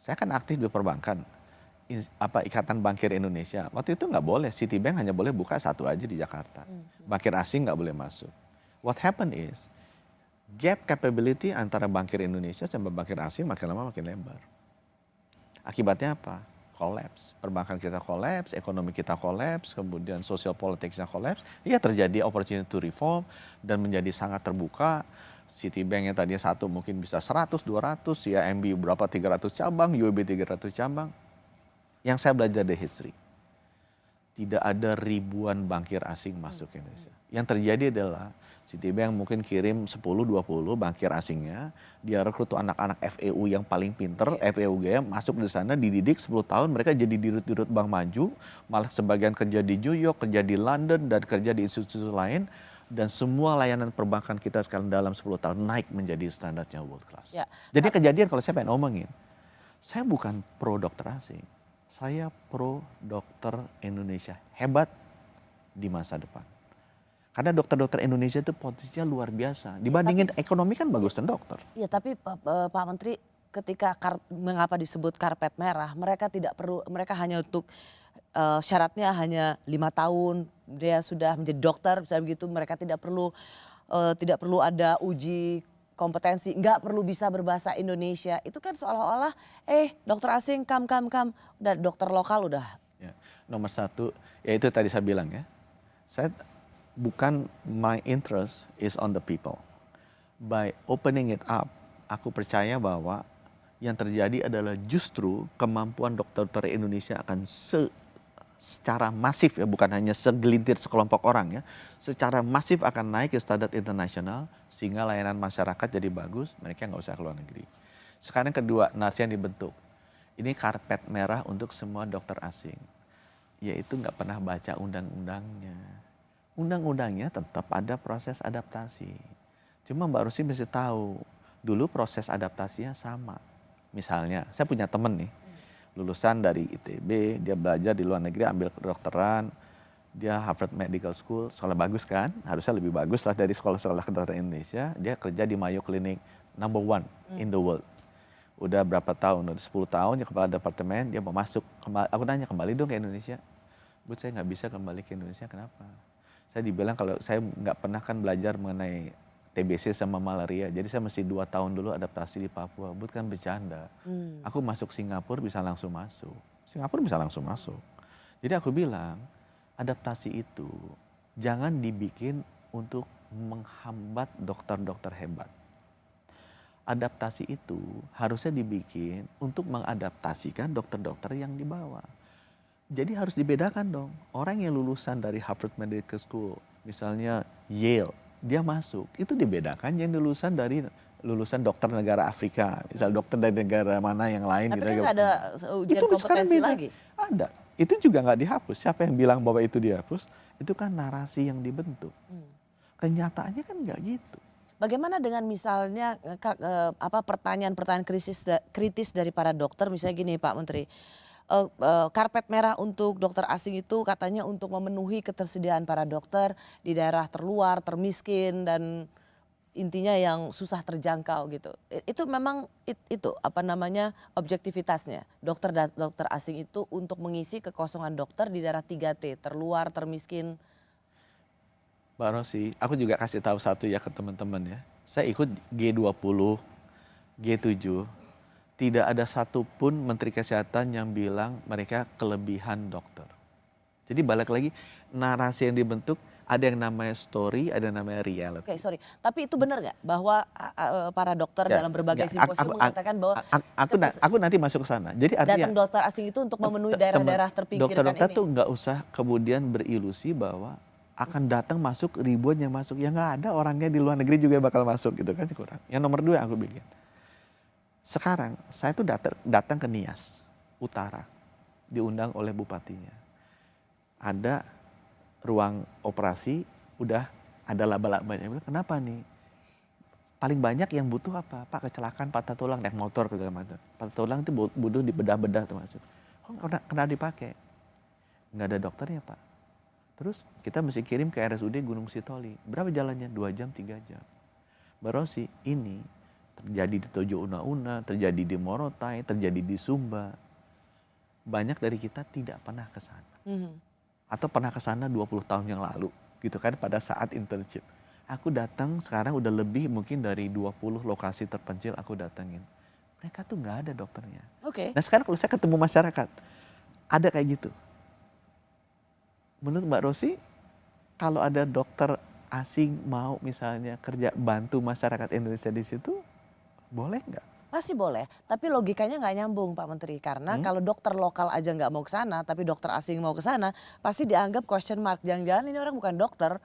saya kan aktif di perbankan. Ikatan Bankir Indonesia. Waktu itu nggak boleh, Citibank hanya boleh buka 1 aja di Jakarta. Bankir asing nggak boleh masuk. What happened is, gap capability antara bankir Indonesia sama bankir asing makin lama makin lebar. Akibatnya apa? Collapse. Perbankan kita collapse, ekonomi kita collapse, kemudian social politicsnya collapse. Ya terjadi opportunity to reform dan menjadi sangat terbuka. Citibank yang tadinya 1 mungkin bisa 100, 200, CIMB berapa 300 cabang, UOB 300 cabang. Yang saya belajar dari history, tidak ada ribuan bankir asing masuk ke Indonesia. Yang terjadi adalah Citibank mungkin kirim 10-20 bankir asingnya, dia rekrut anak-anak FEU yang paling pinter, FEU gaya, masuk di sana, dididik 10 tahun, mereka jadi dirut-dirut bank maju, malah sebagian kerja di New York, kerja di London, dan kerja di institusi lain, dan semua layanan perbankan kita sekarang dalam 10 tahun naik menjadi standarnya world class. Ya. Jadi kejadian kalau saya pengen omongin, saya bukan pro dokter asing, saya pro dokter Indonesia hebat di masa depan. Karena dokter-dokter Indonesia itu potensinya luar biasa. Dibandingin ekonomi kan bagus dan dokter. Iya, tapi Pak Menteri, ketika mengapa disebut karpet merah, mereka tidak perlu, mereka hanya untuk syaratnya hanya 5 tahun dia sudah menjadi dokter, misalnya begitu, mereka tidak perlu ada uji kompetensi, nggak perlu bisa berbahasa Indonesia. Itu kan seolah-olah dokter asing udah dokter lokal udah. Ya. Nomor satu, ya itu tadi saya bilang ya. My interest is on the people. By opening it up, aku percaya bahwa yang terjadi adalah justru kemampuan dokter-dokter Indonesia akan secara masif ya, bukan hanya segelintir sekelompok orang ya, secara masif akan naik ke standar internasional sehingga layanan masyarakat jadi bagus, mereka nggak usah keluar negeri. Sekarang kedua, narasi yang dibentuk. Ini karpet merah untuk semua dokter asing, yaitu nggak pernah baca undang-undangnya. Undang-undangnya tetap ada proses adaptasi. Cuma Mbak Rosi mesti tahu, dulu proses adaptasinya sama. Misalnya, saya punya temen nih, lulusan dari ITB, dia belajar di luar negeri, ambil kedokteran, dia Harvard Medical School, sekolah bagus kan, harusnya lebih bagus lah dari sekolah-sekolah kedokteran Indonesia. Dia kerja di Mayo Clinic, number 1 in the world. Udah berapa tahun, udah 10 tahun, ya kepala departemen, dia mau masuk. Aku nanya, kembali dong ke Indonesia. Bu, saya nggak bisa kembali ke Indonesia, kenapa? Saya dibilang kalau saya nggak pernah kan belajar mengenai TBC sama malaria, jadi saya mesti 2 tahun dulu adaptasi di Papua. Bukan bercanda. Aku masuk Singapura bisa langsung masuk. Jadi aku bilang, adaptasi itu jangan dibikin untuk menghambat dokter-dokter hebat. Adaptasi itu harusnya dibikin untuk mengadaptasikan dokter-dokter yang di bawah. Jadi harus dibedakan dong. Orang yang lulusan dari Harvard Medical School, misalnya Yale, dia masuk. Itu dibedakan yang lulusan dokter negara Afrika, misal dokter dari negara mana yang lain. Tapi kan ada ujian kompetensi lagi. Ada. Itu juga nggak dihapus. Siapa yang bilang bahwa itu dihapus? Itu kan narasi yang dibentuk. Kenyataannya kan nggak gitu. Bagaimana dengan misalnya pertanyaan-pertanyaan kritis dari para dokter, misalnya gini Pak Menteri. Karpet merah untuk dokter asing itu katanya untuk memenuhi ketersediaan para dokter di daerah terluar, termiskin, dan intinya yang susah terjangkau gitu. Itu memang itu objektivitasnya. Dokter asing itu untuk mengisi kekosongan dokter di daerah 3T, terluar, termiskin. Mbak Rosi, aku juga kasih tahu satu ya ke teman-teman ya. Saya ikut G20, G7. Tidak ada satupun Menteri Kesehatan yang bilang mereka kelebihan dokter. Jadi balik lagi, narasi yang dibentuk ada yang namanya story, ada yang namanya reality. Oke, sorry. Tapi itu benar nggak bahwa para dokter dalam berbagai simposium mengatakan bahwa aku nanti masuk ke sana. Jadi artinya datang dokter asing itu untuk memenuhi daerah-daerah terpinggirkan dokter-dokter ini. tuh nggak usah kemudian berilusi bahwa akan datang masuk ribuan yang masuk. Ya nggak ada, orangnya di luar negeri juga bakal masuk gitu kan, kurang. Yang nomor 2 aku bikin. Sekarang saya tuh datang ke Nias Utara, diundang oleh bupatinya. Ada ruang operasi, udah ada laba-labanya. Kenapa nih? Paling banyak yang butuh apa? Pak, kecelakaan patah tulang, naik motor ke segala macam. Patah tulang itu butuh dibedah-bedah termasuk. Kok kena dipakai? Nggak ada dokternya Pak. Terus kita mesti kirim ke RSUD Gunung Sitoli. Berapa jalannya? 2 jam, 3 jam. Mbak Rosi, ini terjadi di Tojo Una-Una, terjadi di Morotai, terjadi di Sumba. Banyak dari kita tidak pernah ke sana. Atau pernah ke sana 20 tahun yang lalu, gitu kan, pada saat internship. Aku datang sekarang udah lebih mungkin dari 20 lokasi terpencil aku datengin. Mereka tuh nggak ada dokternya. Oke. Nah sekarang kalau saya ketemu masyarakat, ada kayak gitu. Menurut Mbak Rosi, kalau ada dokter asing mau misalnya kerja bantu masyarakat Indonesia di situ, boleh nggak? Pasti boleh, tapi logikanya nggak nyambung Pak Menteri. Karena kalau dokter lokal aja nggak mau ke sana, tapi dokter asing mau ke sana, pasti dianggap question mark. Jangan-jangan ini orang bukan dokter.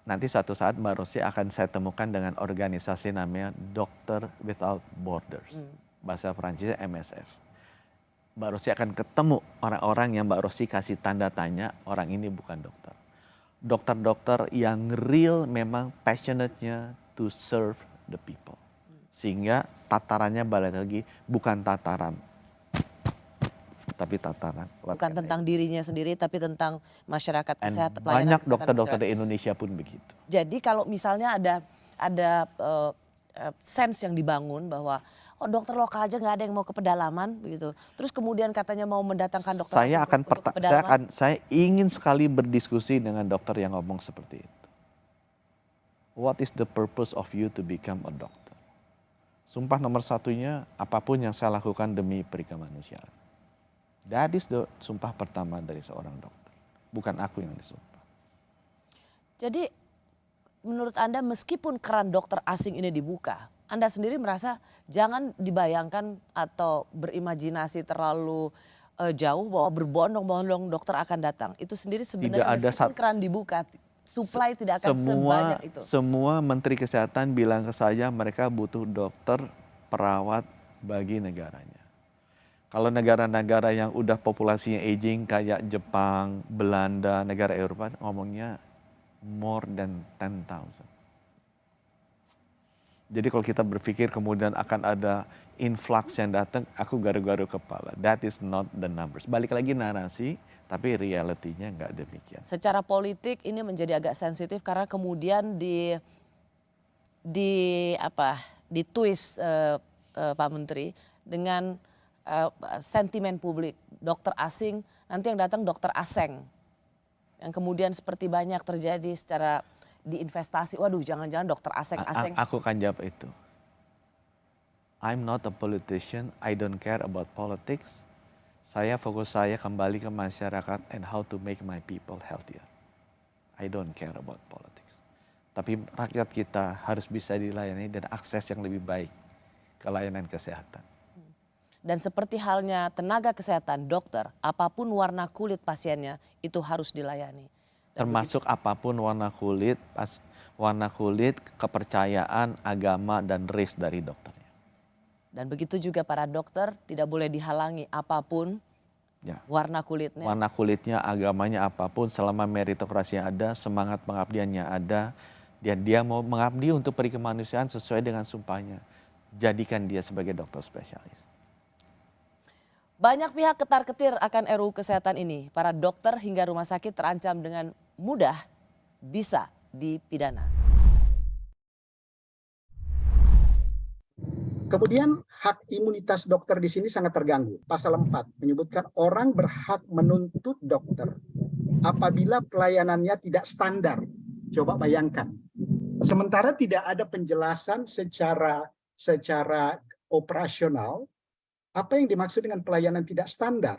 Nanti suatu saat Mbak Rosi akan saya temukan dengan organisasi namanya Doctor Without Borders. Bahasa Perancisnya MSF. Mbak Rosi akan ketemu orang-orang yang Mbak Rosi kasih tanda tanya, orang ini bukan dokter. Dokter-dokter yang real memang passionate-nya to serve the people. Sehingga tatarannya balik lagi bukan tataran tapi tatanan. Bukan tentang dirinya sendiri, tapi tentang masyarakat And kesehatan. banyak dokter-dokter di Indonesia pun begitu. Jadi kalau misalnya ada sense yang dibangun bahwa oh dokter lokal aja nggak ada yang mau ke pedalaman begitu. Terus kemudian katanya mau mendatangkan dokter Saya asing untuk ke pedalaman. saya ingin sekali berdiskusi dengan dokter yang ngomong seperti itu. What is the purpose of you to become a doctor? Sumpah nomor satunya, apapun yang saya lakukan demi perikemanusiaan. That is the sumpah pertama dari seorang dokter. Bukan aku yang disumpah. Jadi menurut Anda meskipun keran dokter asing ini dibuka, Anda sendiri merasa jangan dibayangkan atau berimajinasi terlalu jauh bahwa berbondong-bondong dokter akan datang. Itu sendiri sebenarnya meskipun keran dibuka, supply tidak akan sebanyak itu. Semua menteri kesehatan bilang ke saya mereka butuh dokter perawat bagi negaranya. Kalau negara-negara yang udah populasinya aging kayak Jepang, Belanda, negara Eropa ngomongnya more than 10,000. Jadi kalau kita berpikir kemudian akan ada influx yang datang, aku garu-garu kepala. That is not the numbers. Balik lagi narasi, tapi realitinya nggak demikian. Secara politik ini menjadi agak sensitif karena kemudian di twist Pak Menteri dengan sentimen publik dokter asing, nanti yang datang dokter aseng, yang kemudian seperti banyak terjadi secara di investasi. Waduh, jangan-jangan dokter aseng-aseng. Aku akan jawab itu. I'm not a politician. I don't care about politics. Fokus saya kembali ke masyarakat and how to make my people healthier. I don't care about politics. Tapi rakyat kita harus bisa dilayani dan akses yang lebih baik ke layanan kesehatan. Dan seperti halnya tenaga kesehatan, dokter, apapun warna kulit pasiennya itu harus dilayani. Termasuk apapun warna kulit, kepercayaan, agama, dan race dari dokternya. Dan begitu juga para dokter tidak boleh dihalangi apapun warna kulitnya. Warna kulitnya, agamanya apapun, selama meritokrasinya ada, semangat pengabdiannya ada, dia mau mengabdi untuk perikemanusiaan sesuai dengan sumpahnya. Jadikan dia sebagai dokter spesialis. Banyak pihak ketar-ketir akan RUU Kesehatan ini. Para dokter hingga rumah sakit terancam dengan mudah bisa dipidana. Kemudian hak imunitas dokter di sini sangat terganggu. Pasal 4 menyebutkan orang berhak menuntut dokter apabila pelayanannya tidak standar. Coba bayangkan. Sementara tidak ada penjelasan secara operasional apa yang dimaksud dengan pelayanan tidak standar.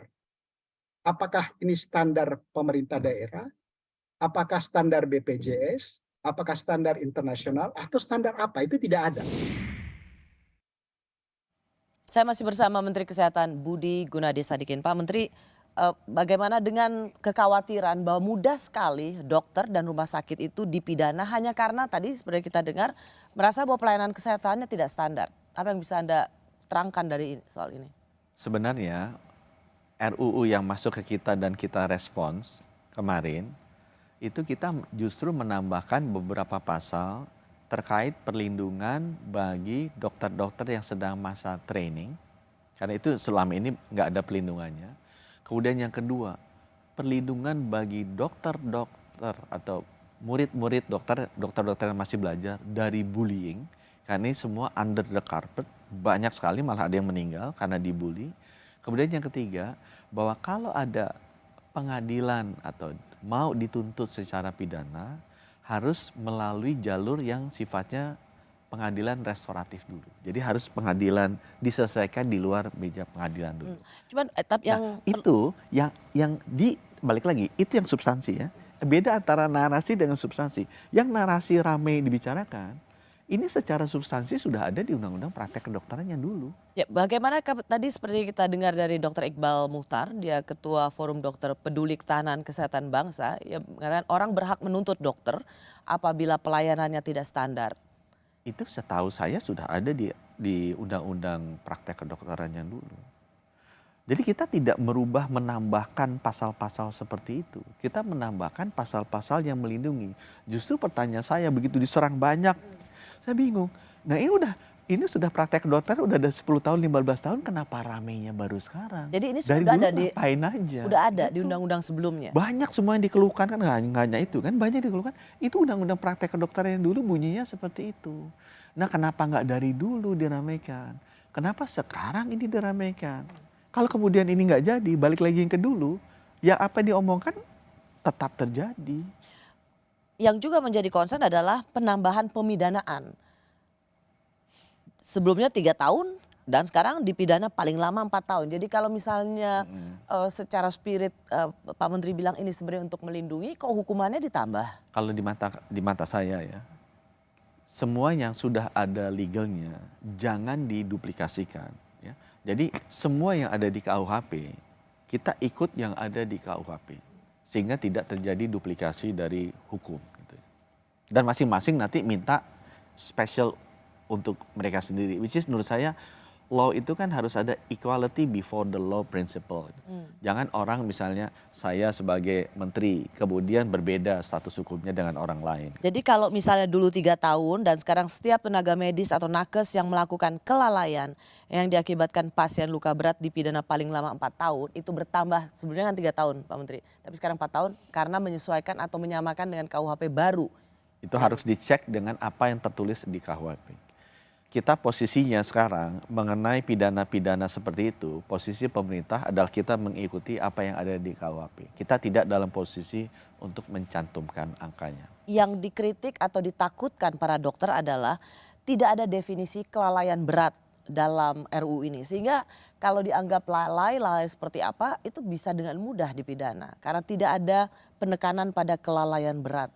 Apakah ini standar pemerintah daerah? Apakah standar BPJS? Apakah standar internasional? Atau standar apa? Itu tidak ada. Saya masih bersama Menteri Kesehatan Budi Gunadi Sadikin. Pak Menteri, bagaimana dengan kekhawatiran bahwa mudah sekali dokter dan rumah sakit itu dipidana hanya karena tadi seperti kita dengar merasa bahwa pelayanan kesehatannya tidak standar. Apa yang bisa Anda terangkan dari soal ini? Sebenarnya RUU yang masuk ke kita dan kita respons kemarin, itu kita justru menambahkan beberapa pasal terkait perlindungan bagi dokter-dokter yang sedang masa training. Karena itu selama ini nggak ada pelindungannya. Kemudian yang kedua, perlindungan bagi dokter-dokter atau murid-murid dokter-dokter yang masih belajar dari bullying. Karena ini semua under the carpet, banyak sekali malah ada yang meninggal karena dibully. Kemudian yang ketiga, bahwa kalau ada pengadilan atau mau dituntut secara pidana, harus melalui jalur yang sifatnya pengadilan restoratif dulu. Jadi harus pengadilan diselesaikan di luar meja pengadilan dulu. Cuman tapi yang itu yang balik lagi, itu yang substansi ya. Beda antara narasi dengan substansi. Yang narasi ramai dibicarakan, ini secara substansi sudah ada di Undang-Undang Praktek Kedokteran yang dulu. Ya, bagaimana tadi seperti kita dengar dari Dr. Iqbal Muhtar, dia Ketua Forum Dokter Peduli Ketahanan Kesehatan Bangsa, ya mengatakan orang berhak menuntut dokter apabila pelayanannya tidak standar. Itu setahu saya sudah ada di Undang-Undang Praktek Kedokteran yang dulu. Jadi kita tidak menambahkan pasal-pasal seperti itu. Kita menambahkan pasal-pasal yang melindungi. Justru pertanyaan saya begitu diserang banyak, saya bingung. Nah ini udah ini sudah praktek dokter udah ada 10 tahun, 15 tahun, kenapa ramenya baru sekarang? Jadi ini Dari sudah dulu ada di ngapain aja? udah ada di Gitu. undang-undang sebelumnya. Banyak semua yang dikeluhkan kan, nggak hanya itu kan, banyak dikeluhkan. Itu undang-undang praktek kedokteran yang dulu bunyinya seperti itu. Nah kenapa nggak dari dulu diramaikan? Kenapa sekarang ini diramaikan? Kalau kemudian ini nggak jadi, balik lagi yang ke dulu, ya apa yang diomongkan tetap terjadi. Yang juga menjadi concern adalah penambahan pemidanaan. Sebelumnya 3 tahun dan sekarang dipidana paling lama 4 tahun. Jadi kalau misalnya secara spirit Pak Menteri bilang ini sebenarnya untuk melindungi, kok hukumannya ditambah? Kalau di mata saya ya, semua yang sudah ada legalnya jangan diduplikasikan. Ya. Jadi semua yang ada di KUHP kita ikut yang ada di KUHP sehingga tidak terjadi duplikasi dari hukum. Gitu. Dan masing-masing nanti minta special untuk mereka sendiri. Which is menurut saya law itu kan harus ada equality before the law principle. Jangan orang misalnya saya sebagai menteri kemudian berbeda status hukumnya dengan orang lain. Jadi kalau misalnya dulu 3 tahun dan sekarang setiap tenaga medis atau nakes yang melakukan kelalaian yang diakibatkan pasien luka berat dipidana paling lama 4 tahun, itu bertambah sebelumnya kan 3 tahun Pak Menteri. Tapi sekarang 4 tahun karena menyesuaikan atau menyamakan dengan KUHP baru. Itu harus dicek dengan apa yang tertulis di KUHP. Kita posisinya sekarang mengenai pidana-pidana seperti itu, posisi pemerintah adalah kita mengikuti apa yang ada di KUHP. Kita tidak dalam posisi untuk mencantumkan angkanya. Yang dikritik atau ditakutkan para dokter adalah tidak ada definisi kelalaian berat dalam RUU ini. Sehingga kalau dianggap lalai seperti apa itu bisa dengan mudah dipidana. Karena tidak ada penekanan pada kelalaian berat.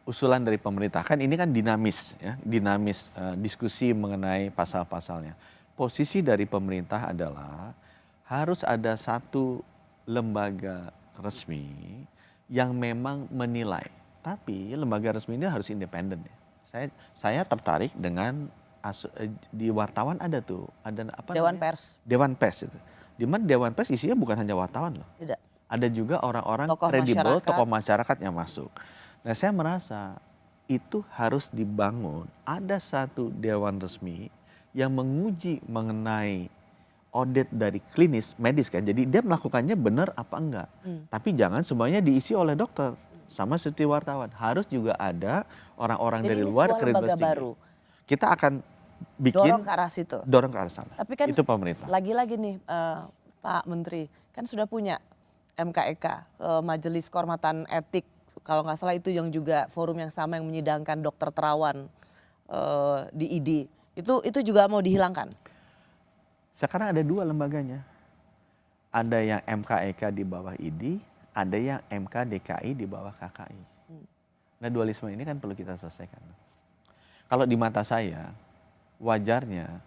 Usulan dari pemerintah kan ini kan dinamis ya, diskusi mengenai pasal-pasalnya. Posisi dari pemerintah adalah harus ada satu lembaga resmi yang memang menilai. Tapi lembaga resmi ini harus independen ya. Saya tertarik dengan di wartawan ada tuh, ada apa Dewan namanya? Pers. Dewan Pers itu. Di mana Dewan Pers isinya bukan hanya wartawan loh. Tidak. Ada juga orang-orang Tokoh kredibel, masyarakat. tokoh masyarakat yang masuk. Nah saya merasa itu harus dibangun. Ada satu dewan resmi yang menguji mengenai audit dari klinis medis kan. Jadi dia melakukannya benar apa enggak. Tapi jangan semuanya diisi oleh dokter. Sama seperti wartawan. Harus juga ada orang-orang Jadi dari ini luar sebuah lembaga kredibel. baru. Kita akan bikin Dorong ke arah situ. Dorong ke arah sana. Tapi kan itu pemerintah. lagi-lagi nih Pak Menteri kan sudah punya MKEK, Majelis Kehormatan Etik. Kalau nggak salah itu yang juga forum yang sama yang menyidangkan dokter terawan di ID. Itu juga mau dihilangkan? Sekarang ada 2 lembaganya. Ada yang MKEK di bawah ID, ada yang MKDKI di bawah KKI. Nah dualisme ini kan perlu kita selesaikan. Kalau di mata saya, wajarnya,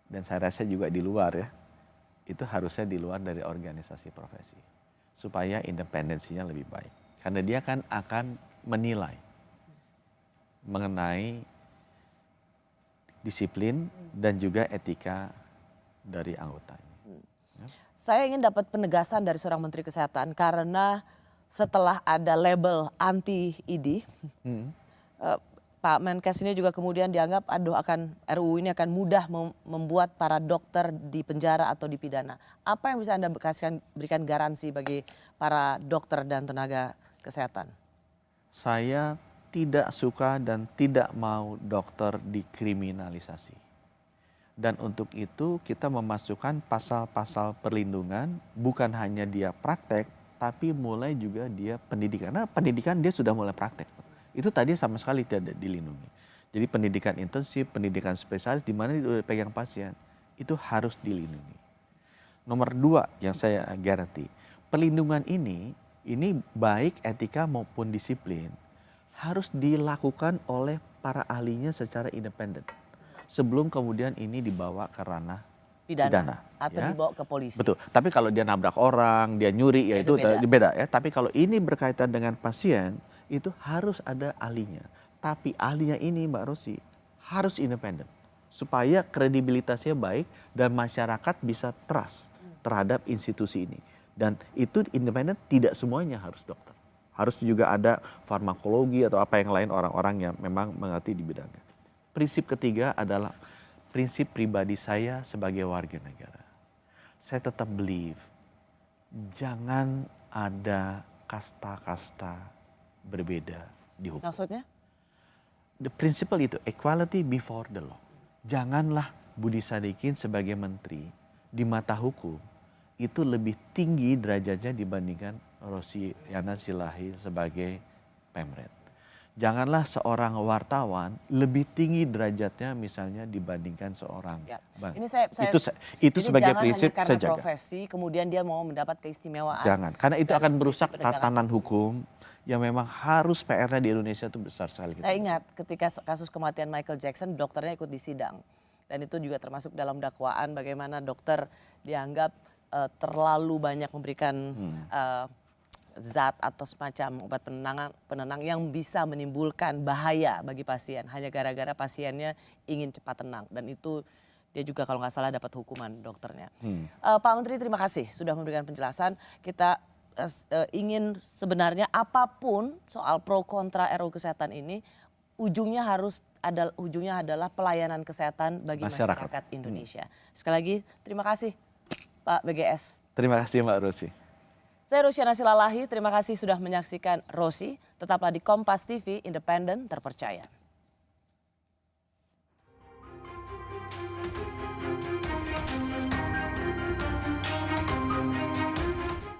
dan saya rasa juga di luar ya, itu harusnya di luar dari organisasi profesi. Supaya independensinya lebih baik. Karena dia kan akan menilai mengenai disiplin dan juga etika dari anggotanya. Saya ingin dapat penegasan dari seorang Menteri Kesehatan karena setelah ada label anti-ID, Pak Menkes ini juga kemudian dianggap RUU ini akan mudah membuat para dokter di penjara atau dipidana. Apa yang bisa Anda berikan garansi bagi para dokter dan tenaga kesehatan? Saya tidak suka dan tidak mau dokter dikriminalisasi. Dan untuk itu kita memasukkan pasal-pasal perlindungan bukan hanya dia praktek tapi mulai juga dia pendidikan. Nah pendidikan dia sudah mulai praktek. Itu tadi sama sekali tidak dilindungi. Jadi pendidikan intensif, pendidikan spesialis di mana dipegang pasien itu harus dilindungi. Nomor 2 yang saya garansi, perlindungan ini baik etika maupun disiplin harus dilakukan oleh para ahlinya secara independen. Sebelum kemudian ini dibawa ke ranah pidana atau ya. dibawa ke polisi. Betul. Tapi kalau dia nabrak orang, dia nyuri ya itu beda ya. Tapi kalau ini berkaitan dengan pasien itu harus ada ahlinya. Tapi ahlinya ini Mbak Rosi harus independen. Supaya kredibilitasnya baik dan masyarakat bisa trust terhadap institusi ini. Dan itu independen tidak semuanya harus dokter. Harus juga ada farmakologi atau apa yang lain orang-orang yang memang mengerti di bidangnya. prinsip ketiga adalah prinsip pribadi saya sebagai warga negara. Saya tetap believe, jangan ada kasta-kasta berbeda di hukum. Maksudnya? The principle itu, equality before the law. Janganlah Budi Sadikin sebagai menteri di mata hukum itu lebih tinggi derajatnya dibandingkan Rosi Yana Silahi sebagai Pemret. Janganlah seorang wartawan lebih tinggi derajatnya misalnya dibandingkan seorang Ya. bank. Ini saya itu ini sebagai jangan prinsip hanya karena saya jaga. profesi kemudian dia mau mendapat keistimewaan. Jangan, karena itu dari akan sisi merusak penegakan tatanan hukum yang memang harus PR-nya di Indonesia itu besar sekali. Saya ingat ketika kasus kematian Michael Jackson, dokternya ikut di sidang. Dan itu juga termasuk dalam dakwaan bagaimana dokter dianggap terlalu banyak memberikan zat atau semacam obat penenang yang bisa menimbulkan bahaya bagi pasien. Hanya gara-gara pasiennya ingin cepat tenang. Dan itu dia juga kalau nggak salah dapat hukuman dokternya. Pak Menteri terima kasih sudah memberikan penjelasan. Kita ingin sebenarnya apapun soal pro kontra RUU Kesehatan ini ujungnya adalah pelayanan kesehatan bagi masyarakat Indonesia. Sekali lagi terima kasih Pak BGS. Terima kasih Mbak Rosi. Saya Rosyana Silalahi, terima kasih sudah menyaksikan Rosi. Tetaplah di Kompas TV, independen, terpercaya.